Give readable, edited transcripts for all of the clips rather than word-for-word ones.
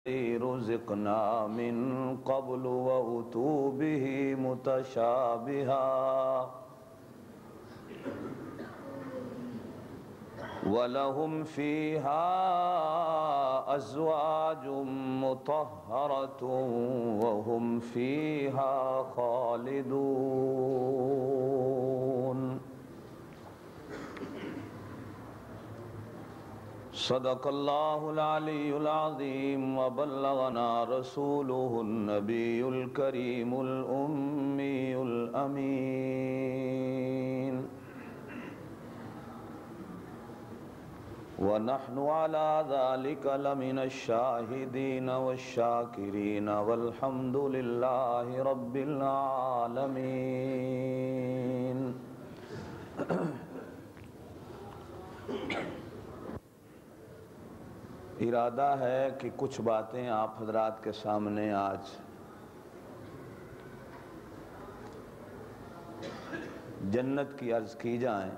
رزقنا من قبل وأتوا به متشابها ولهم فيها أزواج مطهرة وهم فيها خالدون صدق الله العلي العظيم وبلغنا رسوله النبي الكريم الأمي الأمين ونحن على ذلك لمن الشاهدين والشاكرين والحمد لله رب العالمين ارادہ ہے کہ کچھ باتیں آپ حضرات کے سامنے آج جنت کی عرض کی جائیں۔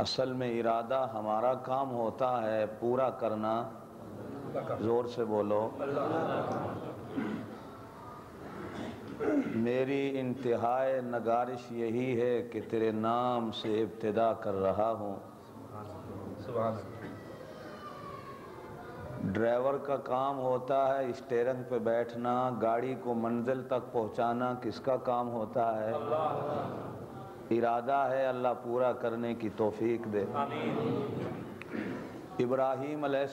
اصل میں ارادہ ہمارا کام ہوتا ہے، پورا کرنا زور سے بولو۔ میری انتہائی نگارش یہی ہے کہ تیرے نام سے ابتدا کر رہا ہوں۔ ڈرائیور کا کام ہوتا ہے اسٹیئرنگ پہ بیٹھنا، گاڑی کو منزل تک پہنچانا کس کا کام ہوتا ہے؟ ارادہ ہے اللہ پورا کرنے کی توفیق دے۔ ابراہیم علیہ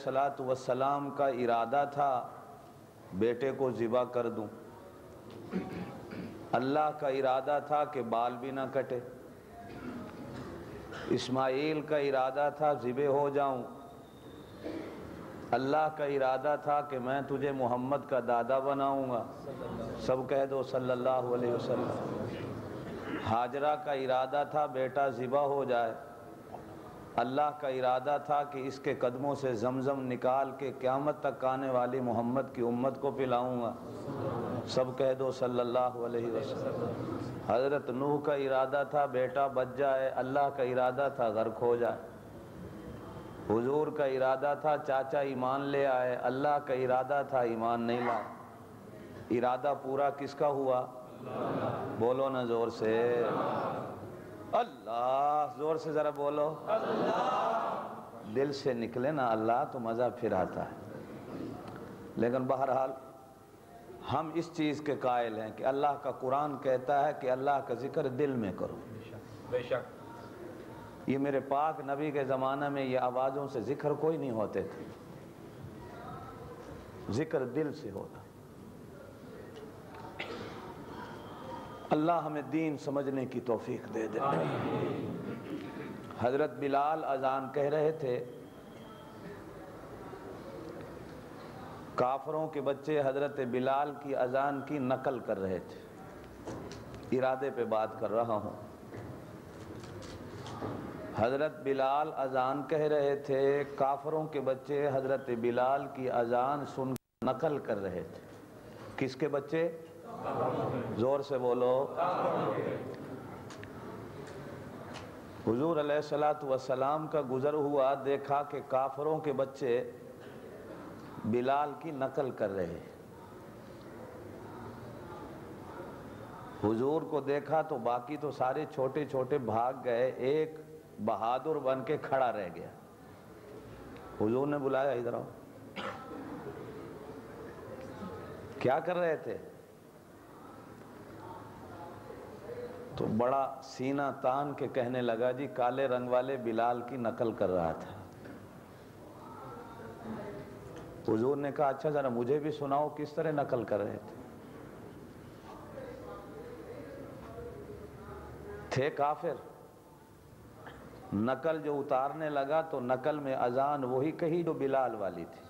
السلام کا ارادہ تھا بیٹے کو ذبح کر دوں، اللہ کا ارادہ تھا کہ بال بھی نہ کٹے۔ اسماعیل کا ارادہ تھا ذبح ہو جاؤں، اللہ کا ارادہ تھا کہ میں تجھے محمد کا دادا بناؤں گا، سب کہہ دو صلی اللہ علیہ وسلم۔ ہاجرہ کا ارادہ تھا بیٹا ذبح ہو جائے، اللہ کا ارادہ تھا کہ اس کے قدموں سے زمزم نکال کے قیامت تک آنے والی محمد کی امت کو پلاؤں گا، سب کہہ دو صلی اللہ علیہ وسلم۔ حضرت نوح کا ارادہ تھا بیٹا بچ جائے، اللہ کا ارادہ تھا غرق ہو جائے۔ حضور کا ارادہ تھا چاچا ایمان لے آئے، اللہ کا ارادہ تھا ایمان نہیں لائے۔ ارادہ پورا کس کا ہوا؟ بولو نا زور سے، اللہ، زور سے ذرا بولو، دل سے نکلے نا اللہ تو مزہ پھر آتا ہے۔ لیکن بہرحال ہم اس چیز کے قائل ہیں کہ اللہ کا قرآن کہتا ہے کہ اللہ کا ذکر دل میں کرو۔ بے شک یہ میرے پاک نبی کے زمانہ میں یہ آوازوں سے ذکر کوئی نہیں ہوتے تھے، ذکر دل سے ہوتا۔ اللہ ہمیں دین سمجھنے کی توفیق دے دے۔ حضرت بلال اذان کہہ رہے تھے، کافروں کے بچے حضرت بلال کی اذان کی نقل کر رہے تھے۔ ارادے پہ بات کر رہا ہوں۔ حضرت بلال اذان کہہ رہے تھے، کافروں کے بچے حضرت بلال کی اذان سن نقل کر رہے تھے۔ کس کے بچے؟ زور سے بولو۔ حضور علیہ السلام کا گزر ہوا، دیکھا کہ کافروں کے بچے بلال کی نقل کر رہے ہیں۔ حضور کو دیکھا تو باقی تو سارے چھوٹے چھوٹے بھاگ گئے، ایک بہادر بن کے کھڑا رہ گیا۔ حضور نے بلایا ادھر آؤ۔ کیا کر رہے تھے؟ تو بڑا سینہ تان کے کہنے لگا جی کالے رنگ والے بلال کی نقل کر رہا تھا۔ حضور نے کہا اچھا ذرا مجھے بھی سناؤ کس طرح نقل کر رہے تھے کافر۔ نقل جو اتارنے لگا تو نقل میں اذان وہی کہی جو بلال والی تھی۔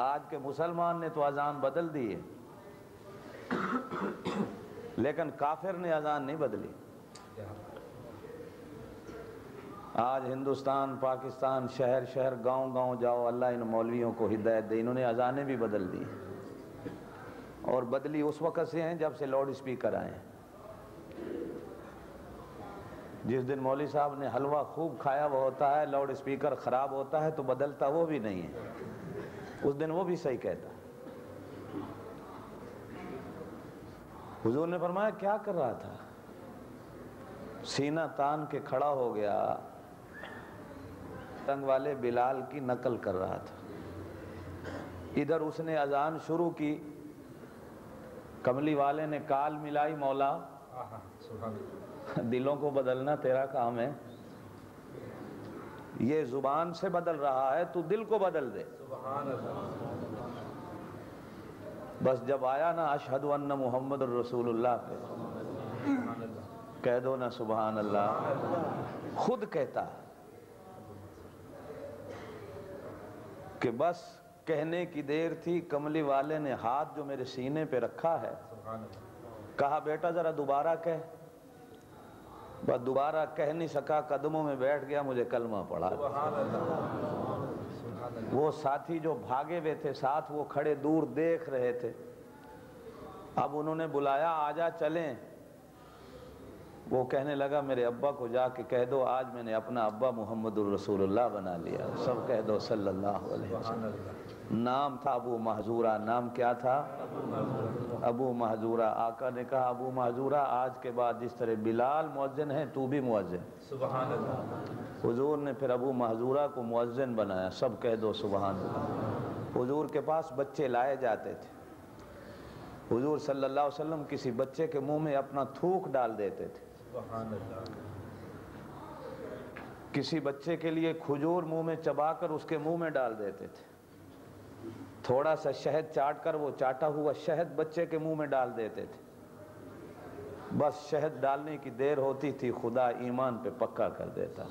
آج کے مسلمان نے تو اذان بدل دی ہے، لیکن کافر نے اذان نہیں بدلی۔ آج ہندوستان، پاکستان، شہر شہر، گاؤں گاؤں جاؤ، اللہ ان مولویوں کو ہدایت دے، انہوں نے اذانیں بھی بدل دی، اور بدلی اس وقت سے ہیں جب سے لاؤڈ اسپیکر آئے ہیں۔ جس دن مولوی صاحب نے حلوہ خوب کھایا وہ ہوتا ہے، لاؤڈ اسپیکر خراب ہوتا ہے تو بدلتا وہ بھی نہیں ہے، اس دن وہ بھی صحیح کہتا۔ حضور نے فرمایا کیا کر رہا تھا؟ سینہ تان کے کھڑا ہو گیا، رنگ والے بلال کی نقل کر رہا تھا۔ ادھر اس نے اذان شروع کی، کملی والے نے کال ملائی، مولا دلوں کو بدلنا تیرا کام ہے، یہ زبان سے بدل رہا ہے، تو دل کو بدل دے۔ بس جب آیا نا اشہد ان محمد الرسول اللہ پہ، کہہ دو نا سبحان اللہ، خود کہتا ہے کہ بس کہنے کی دیر تھی، کملی والے نے ہاتھ جو میرے سینے پہ رکھا ہے کہا بیٹا ذرا دوبارہ کہہ، بس دوبارہ کہہ نہیں سکا، قدموں میں بیٹھ گیا، مجھے کلمہ پڑھا۔ وہ ساتھی جو بھاگے ہوئے تھے ساتھ، وہ کھڑے دور دیکھ رہے تھے۔ اب انہوں نے بلایا آجا چلیں، وہ کہنے لگا میرے ابا کو جا کے کہہ دو آج میں نے اپنا ابا محمد الرسول اللہ بنا لیا، سب کہہ دو صلی اللہ علیہ وسلم۔ نام تھا ابو محذورہ، نام کیا تھا؟ ابو محذورہ۔ آقا نے کہا ابو محذورہ آج کے بعد جس طرح بلال مؤذن ہے تو بھی مؤذن۔ سبحان اللہ۔ حضور نے پھر ابو محذورہ کو مؤذن بنایا، سب کہہ دو سبحان اللہ۔ حضور کے پاس بچے لائے جاتے تھے، حضور صلی اللہ علیہ وسلم کسی بچے کے منہ میں اپنا تھوک ڈال دیتے تھے۔ کسی بچے کے لیے کھجور منہ میں چبا کر اس کے منہ میں ڈال دیتے تھے، تھوڑا سا شہد چاٹ کر وہ چاٹا ہوا شہد بچے کے منہ میں ڈال دیتے تھے۔ بس شہد ڈالنے کی دیر ہوتی تھی خدا ایمان پہ پکا کر دیتا۔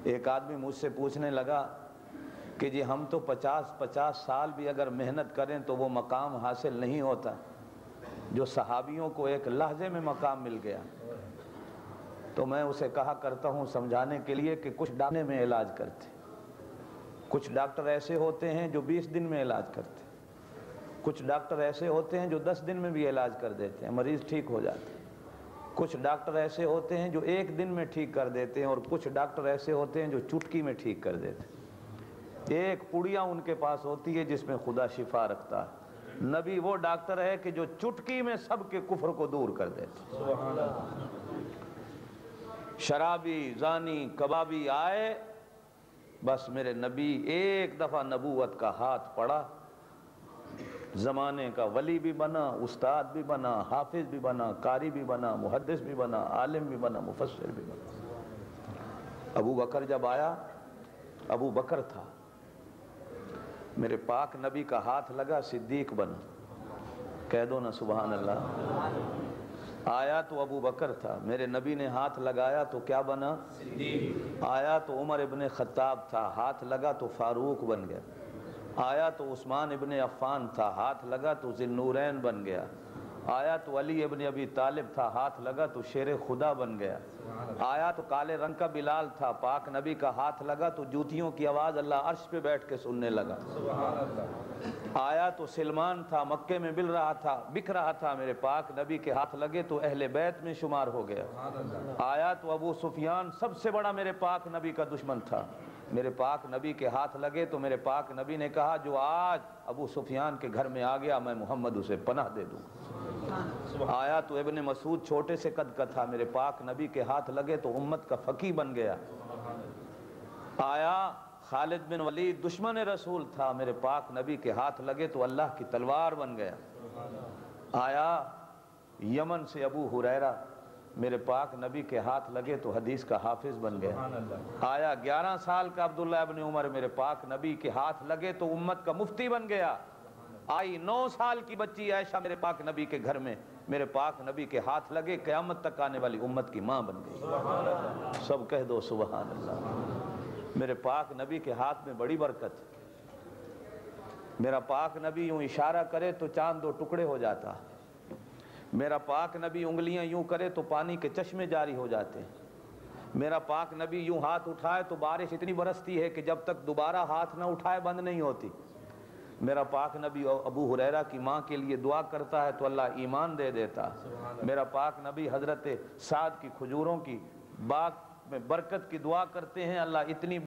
ایک آدمی مجھ سے پوچھنے لگا کہ جی ہم تو 50 سال بھی اگر محنت کریں تو وہ مقام حاصل نہیں ہوتا جو صحابیوں کو ایک لحظے میں مقام مل گیا۔ تو میں اسے کہا کرتا ہوں سمجھانے کے لیے کہ کچھ ڈاکٹر میں علاج کرتے، کچھ ڈاکٹر ایسے ہوتے ہیں جو 20 دن میں علاج کرتے، کچھ ڈاکٹر ایسے ہوتے ہیں جو 10 دن میں بھی علاج کر دیتے ہیں، مریض ٹھیک ہو جاتے ہیں، کچھ ڈاکٹر ایسے ہوتے ہیں جو 1 دن میں ٹھیک کر دیتے ہیں، اور کچھ ڈاکٹر ایسے ہوتے ہیں جو چٹکی میں ٹھیک کر دیتے ہیں۔ ایک پڑیا ان کے پاس ہوتی ہے جس میں خدا شفا رکھتا ہے۔ نبی وہ ڈاکٹر ہے کہ جو چٹکی میں سب کے کفر کو دور کر دیتا۔ شرابی، زانی، کبابی آئے، بس میرے نبی ایک دفعہ نبوت کا ہاتھ پڑا، زمانے کا ولی بھی بنا، استاد بھی بنا، حافظ بھی بنا، قاری بھی بنا، محدث بھی بنا، عالم بھی بنا، مفسر بھی بنا۔ ابو بکر جب آیا، ابو بکر تھا، میرے پاک نبی کا ہاتھ لگا، صدیق بنا، کہہ دو نا سبحان اللہ۔ آیا تو ابو بکر تھا، میرے نبی نے ہاتھ لگایا تو کیا بنا؟ صدیق۔ آیا تو عمر ابن خطاب تھا، ہاتھ لگا تو فاروق بن گیا۔ آیا تو عثمان ابن عفان تھا، ہاتھ لگا تو ذی النورین بن گیا۔ آیا تو علی ابن ابی طالب تھا، ہاتھ لگا تو شیر خدا بن گیا۔ آیا تو کالے رنگ کا بلال تھا، پاک نبی کا ہاتھ لگا تو جوتیوں کی آواز اللہ عرش پہ بیٹھ کے سننے لگا۔ آیا تو سلمان تھا، مکے میں بک رہا تھا، میرے پاک نبی کے ہاتھ لگے تو اہل بیت میں شمار ہو گیا۔ آیا تو ابو سفیان سب سے بڑا میرے پاک نبی کا دشمن تھا، میرے پاک نبی کے ہاتھ لگے تو میرے پاک نبی نے کہا جو آج ابو سفیان کے گھر میں آ گیا میں محمد اسے پناہ دے دوں۔ آیا تو ابن مسعود چھوٹے سے قد کا تھا، میرے پاک نبی کے ہاتھ لگے تو امت کا فقیہ بن گیا۔ آیا خالد بن ولید دشمن رسول تھا، میرے پاک نبی کے ہاتھ لگے تو اللہ کی تلوار بن گیا۔ آیا یمن سے ابو ہریرہ، میرے پاک نبی کے ہاتھ لگے تو حدیث کا حافظ بن گیا۔ آیا 11 سال کا عبداللہ ابن عمر، میرے پاک نبی کے ہاتھ لگے تو امت کا مفتی بن گیا۔ آئی 9 سال کی بچی عائشہ میرے پاک نبی کے گھر میں، میرے پاک نبی کے ہاتھ لگے، قیامت تک آنے والی امت کی ماں بن گئی۔ سب کہہ دو سبحان اللہ۔ میرے پاک نبی کے ہاتھ میں بڑی برکت ہے، میرا پاک نبی یوں اشارہ کرے تو چاند 2 ٹکڑے ہو جاتا، میرا پاک نبی انگلیاں یوں کرے تو پانی کے چشمے جاری ہو جاتے ہیں، میرا پاک نبی یوں ہاتھ اٹھائے تو بارش اتنی برستی ہے کہ جب تک دوبارہ ہاتھ نہ اٹھائے بند نہیں ہوتی، میرا پاک نبی ابو ہریرہ کی ماں کے لیے دعا کرتا ہے تو اللہ ایمان دے دیتا. میرا پاک نبی حضرت سعد کی کھجوروں کی باغ میں برکت کی دعا کرتے ہیں، اللہ اتنی